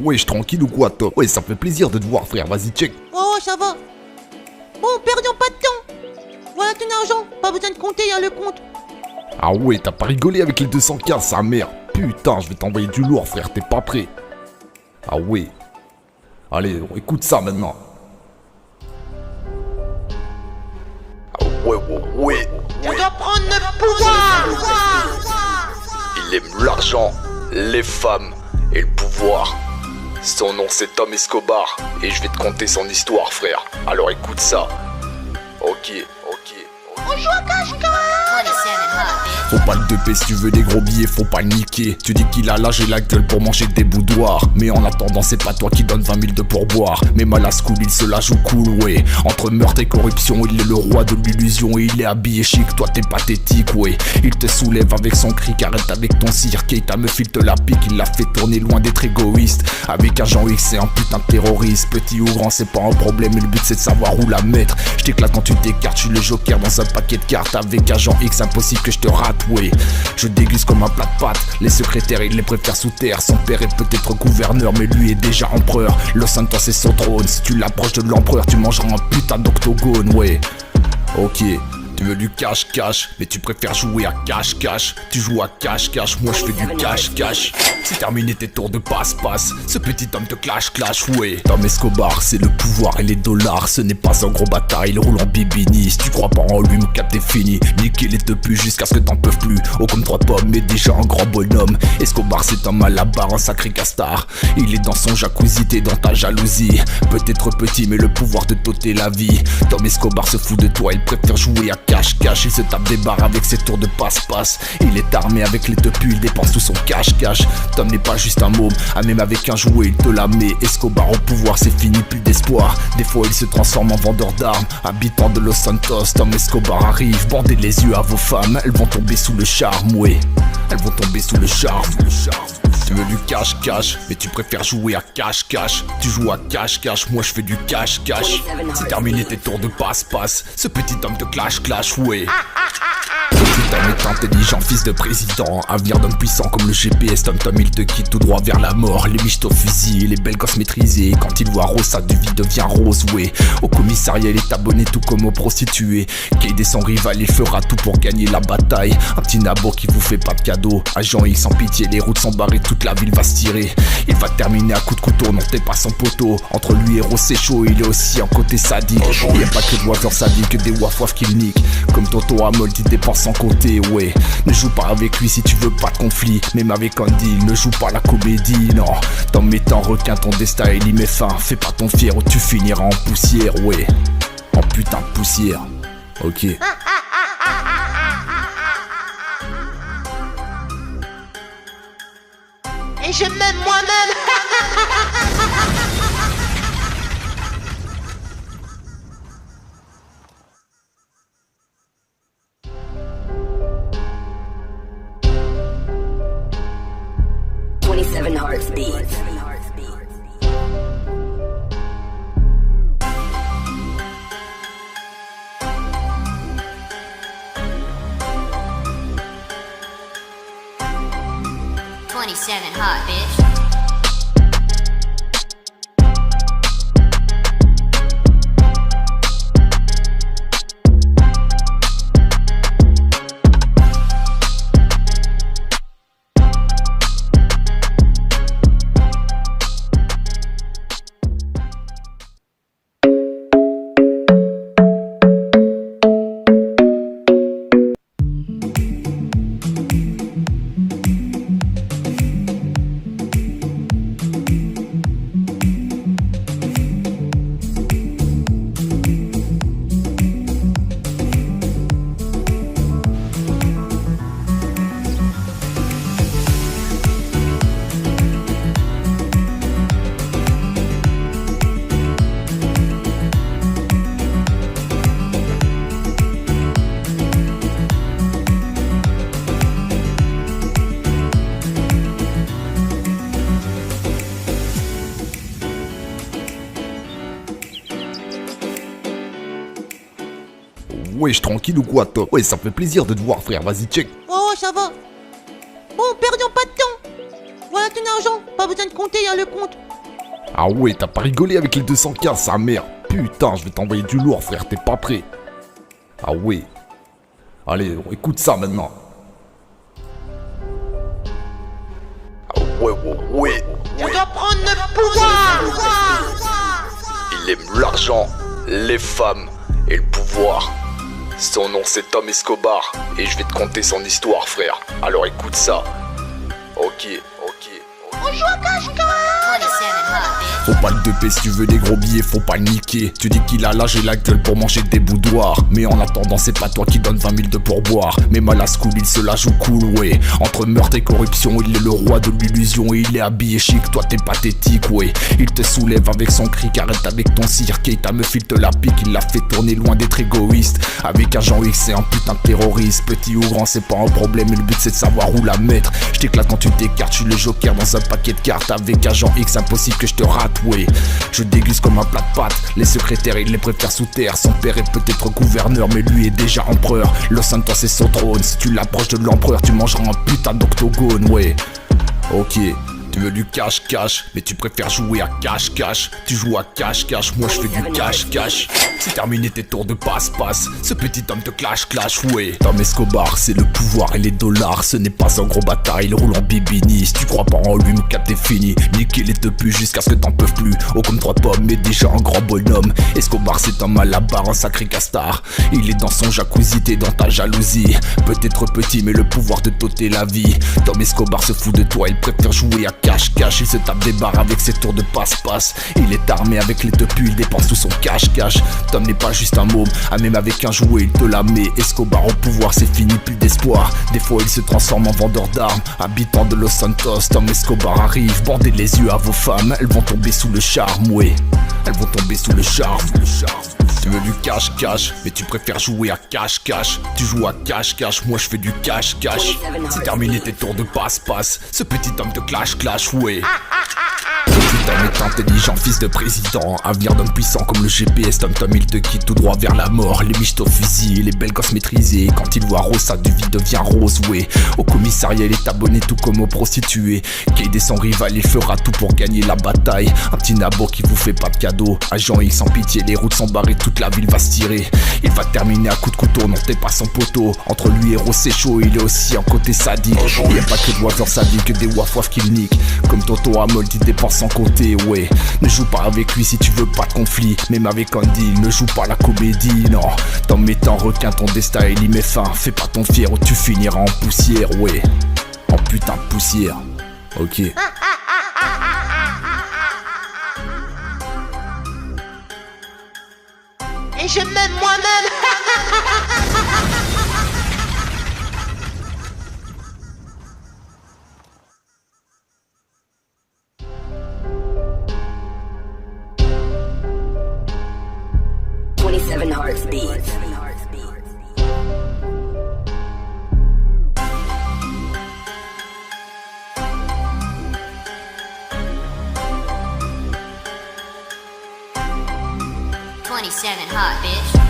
Wesh, tranquille ou quoi, toi? Ouais, ça fait plaisir de te voir, frère, vas-y, check. Oh, ça va. Bon, perdons pas de temps. Voilà ton argent, pas besoin de compter, y'a le compte. Ah ouais, t'as pas rigolé avec les 215, sa mère. Putain, je vais t'envoyer du lourd, frère, t'es pas prêt. Ah ouais. Allez, écoute ça maintenant. Ah ouais. Tu dois prendre le pouvoir. Il aime l'argent, les femmes et le pouvoir. Son nom c'est Tom Escobar et je vais te conter son histoire, frère. Alors écoute ça. Ok. On joue à cache-cache. Faut pas le duper si tu veux des gros billets, faut pas le niquer. Tu dis qu'il a l'âge et la gueule pour manger des boudoirs. Mais en attendant, c'est pas toi qui donne 20 000 de pourboire. Mais mal à school, il se la joue cool, ouais. Entre meurtre et corruption, il est le roi de l'illusion. Et il est habillé chic, toi t'es pathétique, ouais. Il te soulève avec son cri, arrête avec ton cirque. Et ta meuf, il te la pique, il l'a fait tourner loin d'être égoïste. Avec Agent X, c'est un putain de terroriste. Petit ou grand, c'est pas un problème, mais le but c'est de savoir où la mettre. Je t'éclate quand tu t'écartes, je suis le joker dans un paquet de cartes. Avec Agent X, impossible que je te rate. Ouais, je déguste comme un plat de pâtes. Les secrétaires, il les préfère sous terre. Son père est peut-être gouverneur, mais lui est déjà empereur. Los Santos c'est son trône. Si tu l'approches de l'empereur, tu mangeras un putain d'octogone, ouais. Ok, tu veux du cache-cache, mais tu préfères jouer à cache-cache. Tu joues à cache-cache, moi je fais du cache-cache. C'est terminé tes tours de passe-passe. Ce petit homme te clash, ouais. Tom Escobar, c'est le pouvoir et les dollars. Ce n'est pas un gros bâtard, il roule en bibini. Si tu crois pas en lui, mon cap t'es fini. Niquer les te pue jusqu'à ce que t'en peuvent plus. Oh comme 3 pommes, mais déjà un grand bonhomme. Escobar c'est un malabar, un sacré castard. Il est dans son jacuzzi, t'es dans ta jalousie. Peut-être petit, mais le pouvoir de t'ôter la vie. Tom Escobar se fout de toi, il préfère jouer à cache-cache. Il se tape des barres avec ses tours de passe-passe. Il est armé avec les tepues, il dépense tout son cache-cache. Tom n'est pas juste un môme, ah même avec un jouet il te la met. Escobar au pouvoir, c'est fini, plus d'espoir. Des fois il se transforme en vendeur d'armes. Habitant de Los Santos, Tom Escobar arrive. Bandez les yeux à vos femmes, elles vont tomber sous le charme, ouais. Elles vont tomber sous le charme. Tu veux du cache-cache, mais tu préfères jouer à cache-cache. Tu joues à cache-cache, moi je fais du cache-cache. C'est terminé tes tours de passe-passe. Ce petit homme te clash, ouais. Cet homme est intelligent, fils de président. Avenir d'homme puissant comme le GPS. Tom il te quitte tout droit vers la mort. Les miches au fusil, les belles gosses maîtrisées. Quand il voit rose, sa vie devient rose, ouais. Au commissariat, il est abonné tout comme aux prostituées. Cade est son rival, il fera tout pour gagner la bataille. Un petit nabo qui vous fait pas de cadeau. Agent X sans pitié, les routes sont barrées, toute la ville va se tirer. Il va terminer à coup de couteau, non t'es pas son poteau. Entre lui et Rose c'est chaud, il est aussi un côté sadique. Il y a pas que de wafers sadiques, que des waf qu'il nique. Comme Toto Hamold, il dépense sans compter, ouais. Ne joue pas avec lui si tu veux pas de conflit. Même avec un deal, ne joue pas la comédie, non. T'en mettant requin, ton destin il y met fin. Fais pas ton fier ou tu finiras en poussière, ouais. En putain de poussière. Ok. Et je m'aime moi-même. Heartbeats. 27 hot, bitch. Wesh, tranquille ou quoi, toi? Ouais, ça fait plaisir de te voir, frère, vas-y, check. Oh, ça va. Bon, perdons pas de temps. Voilà ton argent, pas besoin de compter, y'a le compte. Ah ouais, t'as pas rigolé avec les 215, sa mère. Putain, je vais t'envoyer du lourd, frère, t'es pas prêt. Ah ouais. Allez, écoute ça maintenant. Ah ouais, ouais, ouais. Tu dois prendre le pouvoir. Il aime l'argent, les femmes et le pouvoir. Son nom c'est Tom Escobar et je vais te conter son histoire, frère. Alors écoute ça. Ok. On joue à cache-cache. 27 hot, bitch. Faut pas le duper si tu veux des gros billets, faut pas le niquer. Tu dis qu'il a l'âge et la gueule pour manger des boudoirs. Mais en attendant, c'est pas toi qui donne 20 000 de pourboire. Mais mal à Scooby, il se la joue cool, ouais. Entre meurtre et corruption, il est le roi de l'illusion. Et il est habillé chic, toi t'es pathétique, ouais. Il te soulève avec son cri, arrête avec ton cirque. Et ta meuf, il te la pique, il l'a fait tourner loin d'être égoïste. Avec Agent X, c'est un putain de terroriste. Petit ou grand, c'est pas un problème, mais le but c'est de savoir où la mettre. Je t'éclate quand tu t'écartes, je suis le joker dans un paquet de cartes. Avec Agent X, impossible que je te rate, ouais. Je déguste comme un plat de pâtes. Les secrétaires, il les préfère sous terre. Son père est peut-être gouverneur, mais lui est déjà empereur. Los Santos c'est son trône. Si tu l'approches de l'empereur, tu mangeras un putain d'octogone, ouais. Ok. Tu veux du cache-cache, mais tu préfères jouer à cache-cache. Tu joues à cache-cache, moi je fais du cache-cache. C'est terminé tes tours de passe-passe. Ce petit homme te clash-clash, ouais. Tom Escobar, c'est le pouvoir et les dollars. Ce n'est pas un gros bâtard, il roule en bibini. Si tu crois pas en lui, mon cap t'es fini. Niquer les te pue jusqu'à ce que t'en peux plus. Oh comme 3 pommes, mais déjà un grand bonhomme. Escobar c'est un malabar, un sacré castard. Il est dans son jacuzzi, t'es dans ta jalousie. Peut-être petit, mais le pouvoir de t'ôter la vie. Tom Escobar se fout de toi, il préfère jouer à cache-cache, il se tape des barres avec ses tours de passe-passe. Il est armé avec les tepus, il dépense tout son cache-cache. Tom n'est pas juste un môme, même avec un jouet il te la met. Escobar au pouvoir, c'est fini, plus d'espoir. Des fois il se transforme en vendeur d'armes. Habitant de Los Santos, Tom Escobar arrive. Bandez les yeux à vos femmes, elles vont tomber sous le charme, ouais. Elles vont tomber sous le charme. Tu veux du cache-cache, mais tu préfères jouer à cache-cache. Tu joues à cache-cache, moi je fais du cache-cache. C'est terminé tes tours de passe-passe. Ce petit homme te clash-clash, ouais. Cet homme est intelligent, fils de président. Avenir d'homme puissant comme le GPS. Tom il te quitte tout droit vers la mort. Les miches au fusil, les belles gosses maîtrisées. Quand il voit rose, sa vie devient rose, ouais. Au commissariat, il est abonné tout comme aux prostituées. Kade est son rival, il fera tout pour gagner la bataille. Un petit nabo qui vous fait pas de cadeau. Agent X sans pitié, les routes sont barrées, toute la ville va se tirer. Il va terminer à coups de couteau, non t'es pas son poteau. Entre lui et Rose c'est chaud, il est aussi un côté sadique. Il y a pas que de wafers sadiques, que des waf qu'il nique. Comme Toto Hamold, il dépense sans côté, ouais. Ne joue pas avec lui si tu veux pas de conflit. Même avec un deal, ne joue pas la comédie, non. T'en mettant requin, ton destin il y met fin. Fais pas ton fier ou tu finiras en poussière, ouais. En putain de poussière. Ok. Et je m'aime moi-même. Heartbeats. 27 hot, bitch.